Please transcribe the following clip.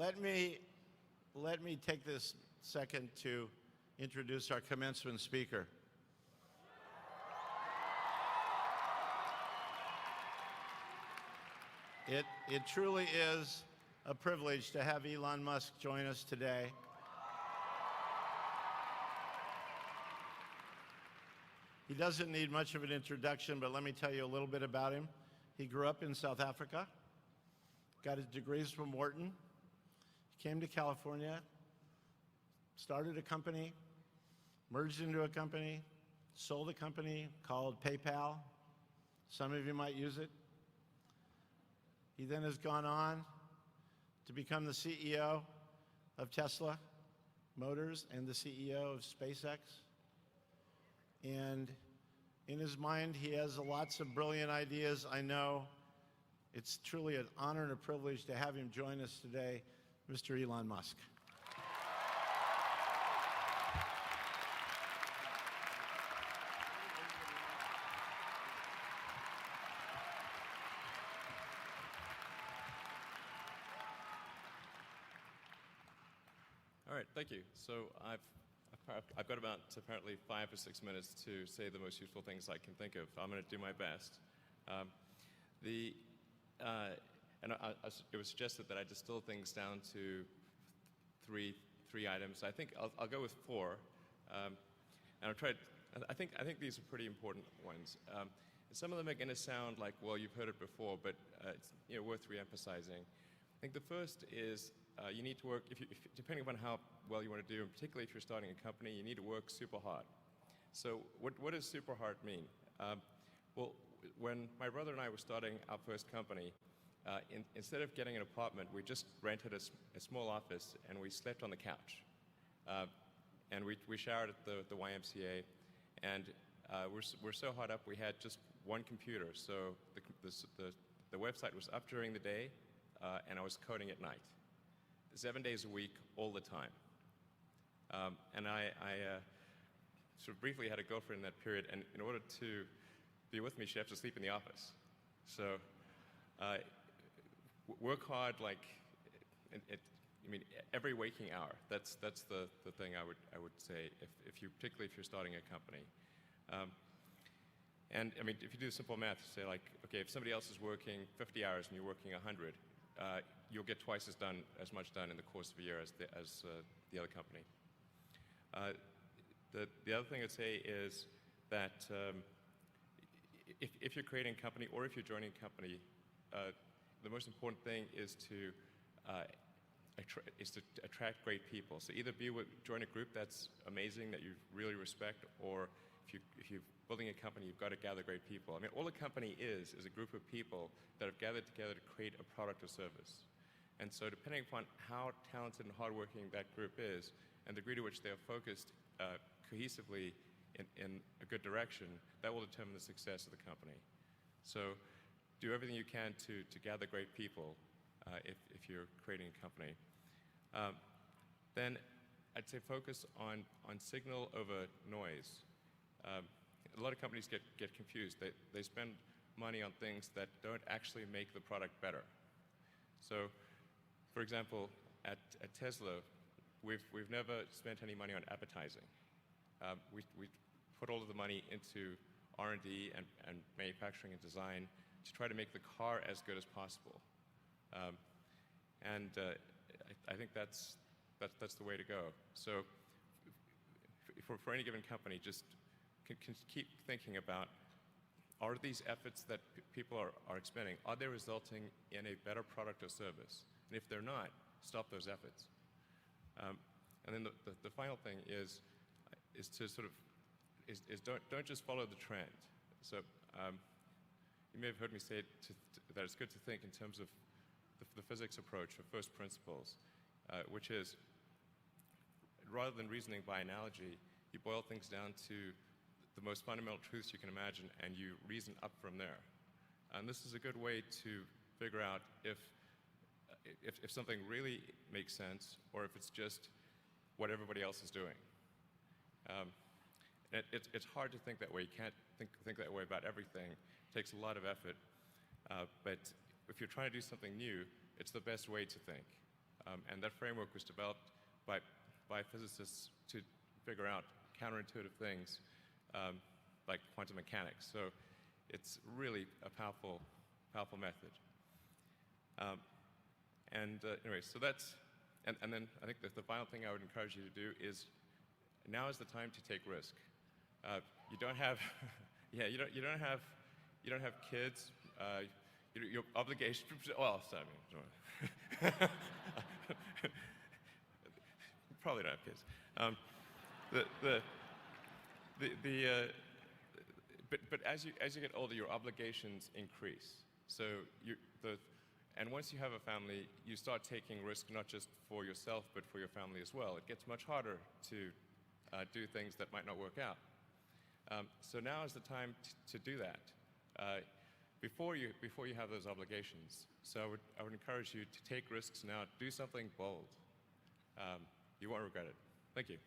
Let me take this second to introduce our commencement speaker. It truly is a privilege to have Elon Musk join us today. He doesn't need much of an introduction, but let me tell you a little bit about him. He grew up in South Africa, got his degrees from Wharton, came to California, started a company, merged into a company, sold a company called PayPal. Some of you might use it. He then has gone on to become the CEO of Tesla Motors and the CEO of SpaceX. And in his mind, he has lots of brilliant ideas. I know it's truly an honor and a privilege to have him join us today, Mr. Elon Musk. All right, thank you. So I've got about apparently 5 or 6 minutes to say the most useful things I can think of. I'm going to do my best. It was suggested that I distill things down to three items. I think I'll go with 4, and I'll try. I think these are pretty important ones. Some of them are going to sound like, well, you've heard it before, but it's worth re-emphasizing. I think the first is you need to work, depending upon how well you want to do, and particularly if you're starting a company, you need to work super hard. So what does super hard mean? Well, when my brother and I were starting our first company, instead of getting an apartment, we just rented a small office and we slept on the couch. And we showered at the YMCA, and we're so hard up we had just one computer. So the website was up during the day, and I was coding at night. 7 days a week, all the time. And I sort of briefly had a girlfriend in that period, and in order to be with me, she had to sleep in the office. So work hard, like, every waking hour. That's the thing I would say, particularly if you're starting a company. And I mean, if you do simple math, say like, okay, if somebody else is working 50 hours and you're working 100, you'll get twice as much done in the course of a year as the other company. The other thing I'd say is that if you're creating a company or if you're joining a company, the most important thing is to attract great people. So either join a group that's amazing that you really respect, or if you're building a company, you've got to gather great people. I mean, all a company is a group of people that have gathered together to create a product or service. And so depending upon how talented and hardworking that group is, and the degree to which they are focused cohesively in a good direction, that will determine the success of the company. So do everything you can to gather great people if you're creating a company. Then I'd say focus on signal over noise. A lot of companies get confused. They spend money on things that don't actually make the product better. So, for example, at Tesla, we've never spent any money on advertising. We put all of the money into R&D and manufacturing and design to try to make the car as good as possible. I think that's the way to go. So, for any given company, just can keep thinking about, are these efforts that people are expending, are they resulting in a better product or service? And if they're not, stop those efforts. And then the final thing is to sort of don't just follow the trend. So you may have heard me say that it's good to think in terms of the physics approach of first principles, which is, rather than reasoning by analogy, you boil things down to the most fundamental truths you can imagine, and you reason up from there. And this is a good way to figure out if something really makes sense, or if it's just what everybody else is doing. It's hard to think that way. You can't think that way about everything. It takes a lot of effort. But if you're trying to do something new, it's the best way to think. And that framework was developed by physicists to figure out counterintuitive things like quantum mechanics. So it's really a powerful method. Anyway, so that's, and then I think the final thing I would encourage you to do is, now is the time to take risk. You don't have, yeah, you don't have kids. Your obligation. Well, I mean, probably don't have kids. But as you get older, your obligations increase. So and once you have a family, you start taking risk not just for yourself, but for your family as well. It gets much harder to do things that might not work out. So now is the time to do that before you have those obligations. So I would encourage you to take risks now. Do something bold. You won't regret it. Thank you.